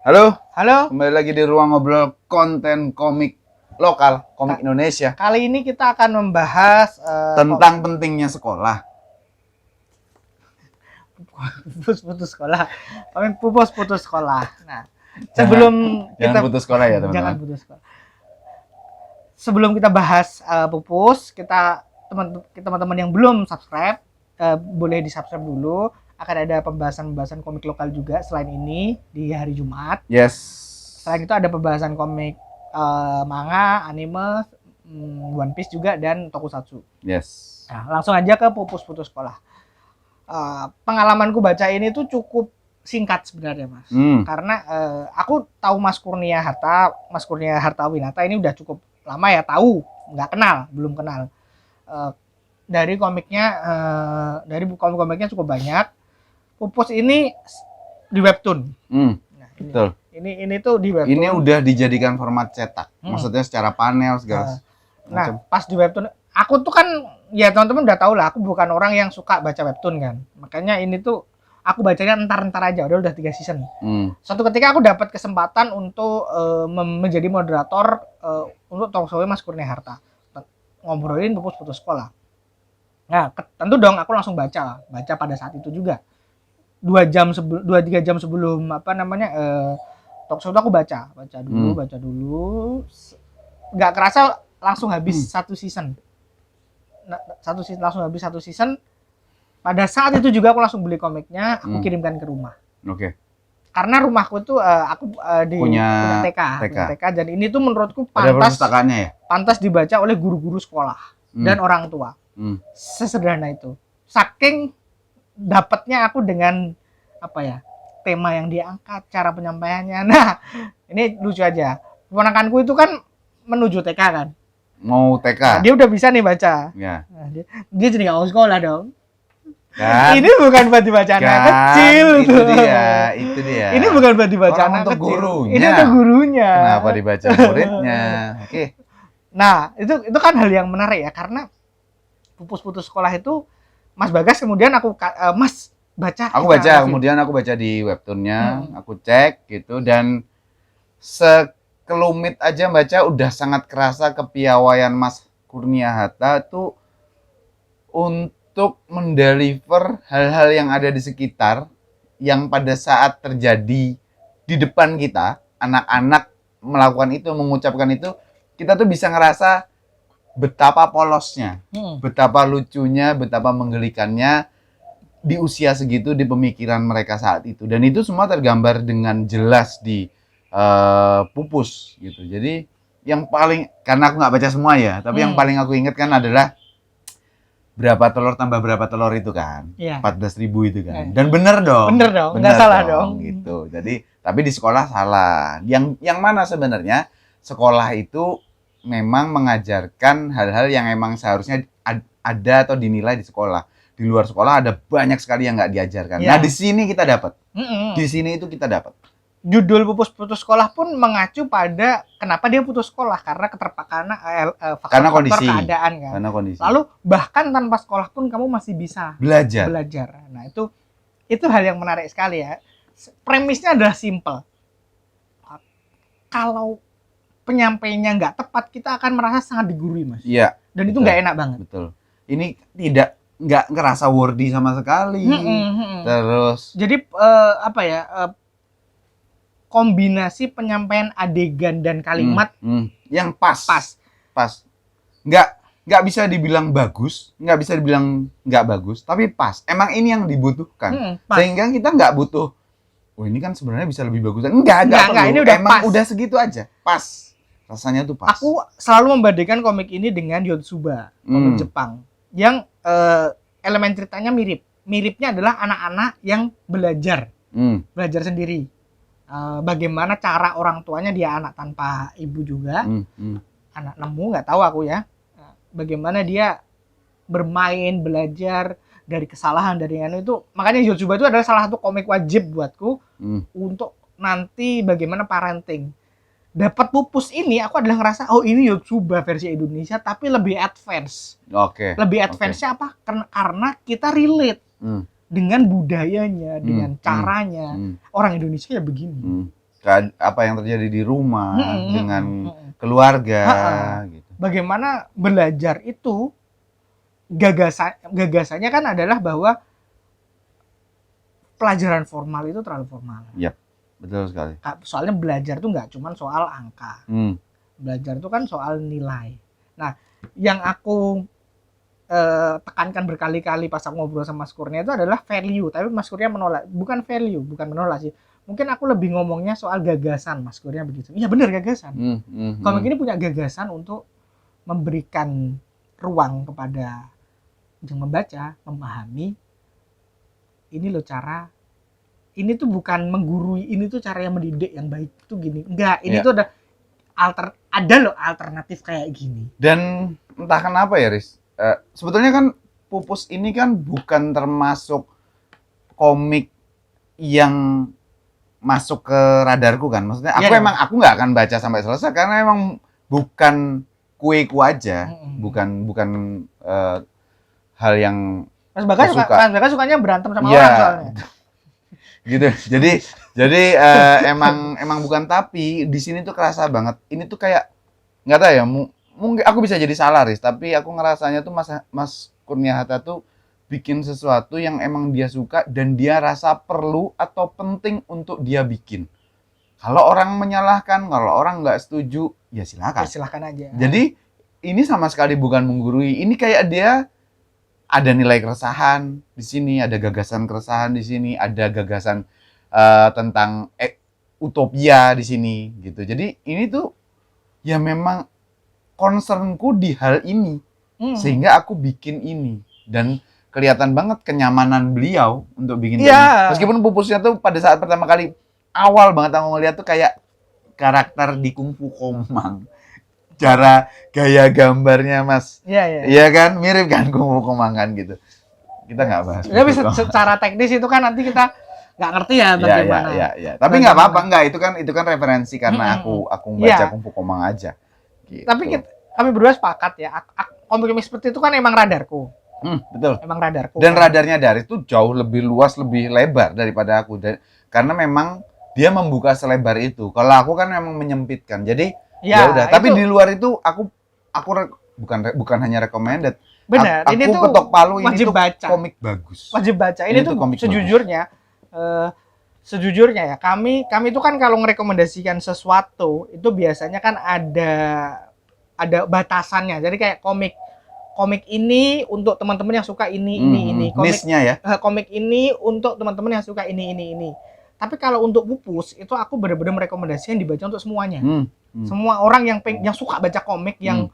Halo, Halo, kembali lagi di ruang ngobrol konten komik lokal, komik Indonesia. kali ini kita akan membahas Tentang pentingnya sekolah. putus sekolah. Kami putus sekolah. Nah, sebelum Jangan putus sekolah ya, teman-teman. Jangan putus sekolah. Sebelum kita bahas pupus, teman-teman yang belum subscribe boleh di-subscribe dulu. Akan ada pembahasan komik lokal juga selain ini di hari Jumat. Yes. Selain itu ada pembahasan komik manga, anime, One Piece juga dan tokusatsu. Yes. Nah, langsung aja ke putus sekolah. Pengalamanku baca ini tuh cukup singkat sebenarnya, Mas. Karena aku tahu Mas Kurnia Hartawinata ini udah cukup lama ya, tahu, belum kenal. Dari komik-komiknya cukup banyak. Pupus ini di webtoon. Nah, betul. Ini tuh di webtoon. Ini udah dijadikan format cetak. Maksudnya secara panel segala. Nah, pas di webtoon, aku tuh kan ya teman-teman udah tahu lah, aku bukan orang yang suka baca webtoon kan. Makanya ini tuh aku bacanya entar-entar aja, udah 3 season. Suatu ketika aku dapat kesempatan untuk menjadi moderator untuk talkshow Mas Kurnia Harta. Ngobrolin putus sekolah. Nah, tentu dong aku langsung baca pada saat itu juga. 2-3 jam sebelum talkshow itu aku baca dulu. Nggak kerasa langsung habis satu season. Langsung habis satu season. Pada saat itu juga aku langsung beli komiknya, aku kirimkan ke rumah. Oke. Karena rumahku tuh aku punya TK dan ini tuh menurutku pantas dibaca oleh guru-guru sekolah dan orang tua. Sesederhana itu. Saking dapatnya aku dengan tema yang diangkat, cara penyampaiannya. Nah, ini lucu aja. Ponakanku itu kan menuju TK kan. Mau TK. Nah, dia udah bisa nih baca. Ya. Nah, dia jadi nggak mau sekolah dong. Kan? Ini bukan buat dibaca anak kecil. Itu dia. Ini bukan buat dibaca anak untuk kecil. Gurunya. Ini untuk gurunya. Kenapa dibaca muridnya? Oke. Nah, itu kan hal yang menarik ya, karena putus sekolah itu Mas Bagas kemudian Mas baca. Kemudian aku baca di webtoonnya, aku cek gitu, dan sekelumit aja baca udah sangat kerasa kepiawaian Mas Kurnia Hatta tuh untuk mendeliver hal-hal yang ada di sekitar yang pada saat terjadi di depan kita, anak-anak melakukan itu, mengucapkan itu, kita tuh bisa ngerasa betapa polosnya, betapa lucunya, betapa menggelikannya di usia segitu, di pemikiran mereka saat itu. Dan itu semua tergambar dengan jelas di Pupus gitu. Jadi yang paling, karena aku nggak baca semua ya, tapi yang paling aku ingat kan adalah berapa telur tambah berapa telur itu kan, 14.000 itu kan. Dan bener dong, nggak salah dong gitu. Jadi tapi di sekolah salah. Yang mana sebenarnya sekolah itu memang mengajarkan hal-hal yang emang seharusnya ada atau dinilai di sekolah. Di luar sekolah ada banyak sekali yang nggak diajarkan. Nah, di sini kita dapat. Di sini itu kita dapat. Judul putus sekolah pun mengacu pada kenapa dia putus sekolah, karena faktor keadaan kan. Karena kondisi. Lalu bahkan tanpa sekolah pun kamu masih bisa belajar. Nah, itu hal yang menarik sekali ya. Premisnya adalah simple. Kalau penyampaiannya nggak tepat, kita akan merasa sangat digurui, Mas. Iya. Dan itu nggak enak banget. Betul. Ini nggak ngerasa wordy sama sekali. Terus. Jadi kombinasi penyampaian adegan dan kalimat yang pas. Nggak bisa dibilang bagus, nggak bisa dibilang nggak bagus, tapi pas. Emang ini yang dibutuhkan. Sehingga kita nggak butuh. Oh, ini kan sebenarnya bisa lebih bagus. Enggak. Ini udah emang pas. Udah segitu aja. Pas. Rasanya tuh pas. Aku selalu membandingkan komik ini dengan Yotsuba, komik Jepang, yang elemen ceritanya mirip. Miripnya adalah anak-anak yang belajar sendiri. Bagaimana cara orang tuanya, dia anak tanpa ibu juga, anak nemu, nggak tahu aku ya. Bagaimana dia bermain, belajar dari kesalahan, dari itu. Makanya Yotsuba itu adalah salah satu komik wajib buatku untuk nanti bagaimana parenting. Dapat Pupus ini, aku adalah ngerasa, oh ini Yotsuba versi Indonesia, tapi lebih advance. Lebih advance-nya apa? Karena kita relate dengan budayanya, dengan caranya. Orang Indonesia ya begini. apa yang terjadi di rumah dengan keluarga gitu. Bagaimana belajar itu gagasannya kan adalah bahwa pelajaran formal itu terlalu formal. Iya, betul sekali. Soalnya belajar tuh nggak cuma soal angka. Belajar itu kan soal nilai. Nah, yang aku tekankan berkali-kali pas aku ngobrol sama Mas Kurnia itu adalah value. Tapi Mas Kurnia menolak. Bukan value, bukan menolak sih. Mungkin aku lebih ngomongnya soal gagasan. Mas Kurnia begitu. Iya benar, gagasan. Komik ini punya gagasan untuk memberikan ruang kepada yang membaca, memahami. Ini loh cara. Ini tuh bukan menggurui. Ini tuh cara yang mendidik yang baik tuh gini. Enggak, ini tuh ada loh alternatif kayak gini. Dan entah kenapa ya, Riz. Sebetulnya kan Pupus ini kan bukan termasuk komik yang masuk ke radarku kan. Maksudnya aku nggak akan baca sampai selesai karena emang bukan kueku aja, bukan hal yang Mas Bagas sukanya berantem sama orang soalnya. Gitu. Jadi emang bukan, tapi di sini tuh kerasa banget. Ini tuh kayak nggak tahu ya, mungkin aku bisa jadi salah, Riz, tapi aku ngerasanya tuh Mas Kurnia Hatta tuh bikin sesuatu yang emang dia suka dan dia rasa perlu atau penting untuk dia bikin. Kalau orang menyalahkan, kalau orang nggak setuju, ya silakan. Ya, silakan aja. Jadi ini sama sekali bukan menggurui. Ini kayak dia ada nilai keresahan di sini, ada gagasan keresahan di sini, ada gagasan tentang utopia di sini gitu. Jadi ini tuh ya memang concernku di hal ini, sehingga aku bikin ini, dan kelihatan banget kenyamanan beliau untuk bikin ini. Meskipun Pupusnya tuh pada saat pertama kali awal banget aku ngeliat tuh kayak karakter di Kung Fu Komang, cara gaya gambarnya Mas, iya kan, mirip kan Kung Fu Komang kan gitu. Kita nggak bahas. Tapi secara teknis itu kan nanti kita nggak ngerti ya bagaimana. Iya. Tapi nggak apa-apa, itu kan referensi karena aku baca Kung Fu Komang aja. Gitu. Tapi kami berdua sepakat ya, komik-komik seperti itu kan emang radarku. Betul. Emang radarku. Dan radarnya Dari itu jauh lebih luas, lebih lebar daripada aku. Karena memang dia membuka selebar itu. Kalau aku kan memang menyempitkan. Jadi ya udah. Tapi di luar itu aku bukan hanya recommended. Benar. Ini tuh ketok palu, ini tuh baca. Komik bagus. Wajib baca. Ini tuh sejujurnya ya, kami itu kan kalau merekomendasikan sesuatu itu biasanya kan ada batasannya. Jadi kayak komik ini untuk teman-teman yang suka ini. Niche-nya ya. Komik ini untuk teman-teman yang suka ini. Tapi kalau untuk Pupus itu aku benar-benar merekomendasikan dibaca untuk semuanya. Semua orang yang suka baca komik, yang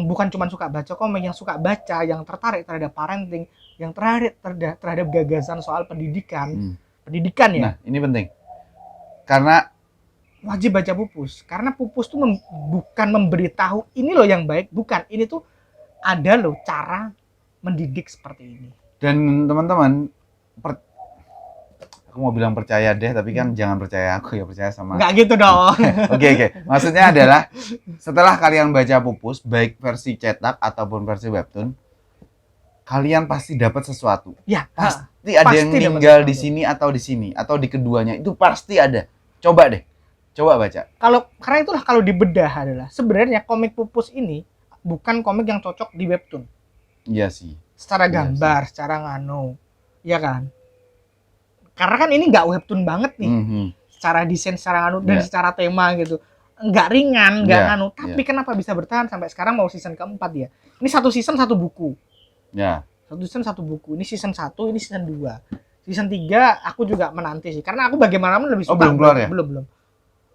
bukan cuma suka baca komik, yang suka baca, yang tertarik terhadap parenting, yang tertarik terhadap gagasan soal pendidikan ya. Nah, ini penting. Karena wajib baca Pupus. Karena Pupus tuh bukan memberitahu ini loh yang baik, bukan. Ini tuh ada loh cara mendidik seperti ini. Dan teman-teman, aku mau bilang percaya deh, tapi kan jangan percaya aku ya, percaya sama. Nggak gitu dong. Oke. Maksudnya adalah setelah kalian baca Pupus, baik versi cetak ataupun versi webtoon, kalian pasti dapat sesuatu. Ya, pasti ada yang meninggal di sini atau di sini atau di keduanya, itu pasti ada. Coba baca. Karena itulah kalau dibedah adalah sebenarnya komik Pupus ini bukan komik yang cocok di webtoon. Iya sih. Secara gambar, secara iya kan? Karena kan ini nggak webtoon banget nih. Secara desain, secara dan secara tema gitu. Nggak ringan, nggak Tapi kenapa bisa bertahan sampai sekarang mau season keempat ya? Ini satu season satu buku. Satu season satu buku. Ini season 1, ini season 2. Season 3 aku juga menanti sih. Karena aku bagaimanapun lebih suka. Belum keluar ya? Belum.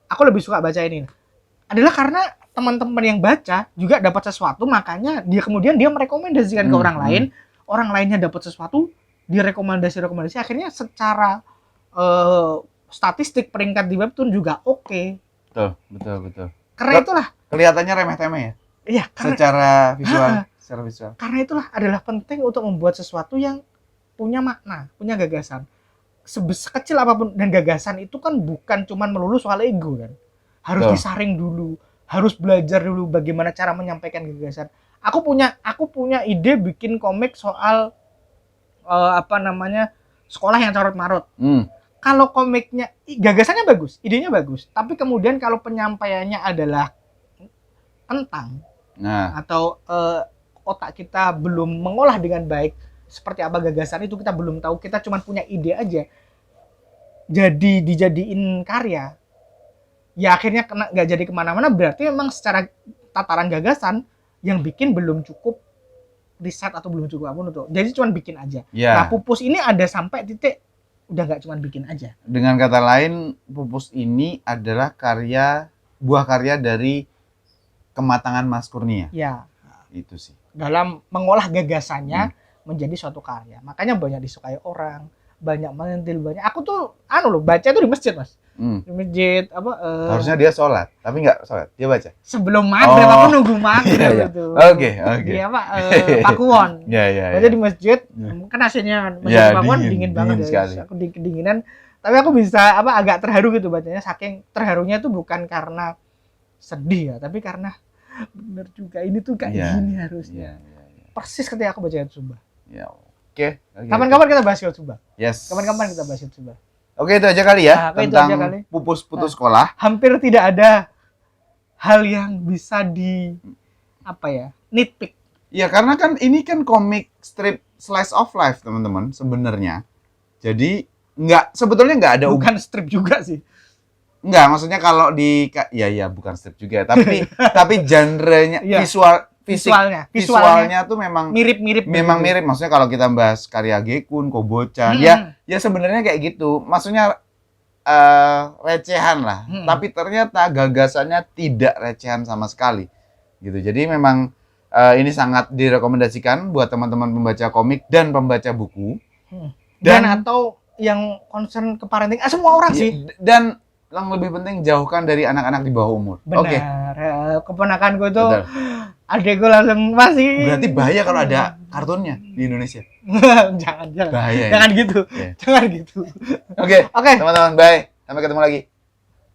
Aku lebih suka baca ini. Adalah karena teman-teman yang baca juga dapat sesuatu, makanya kemudian dia merekomendasikan ke orang lain. Orang lainnya dapat sesuatu, direkomendasi. Akhirnya secara statistik peringkat di webtoon juga oke. Betul. Karena itulah kelihatannya remeh-temeh ya? Iya, secara visual. Karena itulah adalah penting untuk membuat sesuatu yang punya makna, punya gagasan. Sekecil apapun, dan gagasan itu kan bukan cuma melulu soal ego kan. Harus disaring dulu, harus belajar dulu bagaimana cara menyampaikan gagasan. Aku punya ide bikin komik soal sekolah yang carut-marut. kalau komiknya gagasannya bagus, idenya bagus, tapi kemudian kalau penyampaiannya adalah kentang Nah, atau otak kita belum mengolah dengan baik seperti apa gagasan itu, kita belum tahu, kita cuma punya ide aja, jadi dijadiin karya, ya akhirnya nggak jadi kemana-mana. Berarti memang secara tataran gagasan yang bikin belum cukup riset atau belum cukup apa tuh, jadi cuma bikin aja. ya. Nah, Pupus ini ada sampai titik udah nggak cuma bikin aja. Dengan kata lain, Pupus ini adalah buah karya dari kematangan Mas Kurnia. Ya, Itu sih. dalam mengolah gagasannya menjadi suatu karya. Makanya banyak disukai orang, banyak menyentil, banyak. Aku tuh baca itu di masjid, Mas. Di masjid Harusnya dia sholat, tapi nggak sholat, dia baca. Sebelum maghrib, aku nunggu maghrib Iya. itu. Oke. Di Pakuwon. Ya. Baca di masjid, kan AC-nya masjid Pakuwon dingin banget dingin ya. sekali. Aku kedinginan, tapi aku bisa agak terharu gitu bacanya, saking terharunya itu bukan karena sedih ya, tapi karena bener juga ini tuh kayak gini harusnya. Persis ketika aku baca Yotsuba. Ya, oke. Kapan-kapan kita bahas Yotsuba. Yes. Kapan-kapan kita bahas Yotsuba. Oke, itu aja kali ya Nah, itu tentang aja kali. Pupus putus sekolah. Hampir tidak ada hal yang bisa nitpick. Ya, karena kan ini kan komik strip slice of life, teman-teman, sebenarnya. Jadi sebetulnya nggak ada Bukan strip juga sih. Enggak, maksudnya kalau ya bukan strip juga, tapi genre-nya Iya. visualnya tuh memang mirip-mirip. memang mirip. Maksudnya kalau kita bahas karya Gekun, Kobo-chan, ya sebenarnya kayak gitu. Maksudnya recehan lah, tapi ternyata gagasannya tidak recehan sama sekali. Gitu. Jadi memang ini sangat direkomendasikan buat teman-teman pembaca komik dan pembaca buku. Dan atau yang concern ke parenting, semua orang sih. Dan yang lebih penting jauhkan dari anak-anak di bawah umur. Oke. Keponakanku itu adekku langsung masih. Berarti bahaya kalau ada kartunnya di Indonesia. Jangan. Bahaya. Jangan gitu. Yeah. Jangan gitu. Oke. Teman-teman, bye. Sampai ketemu lagi.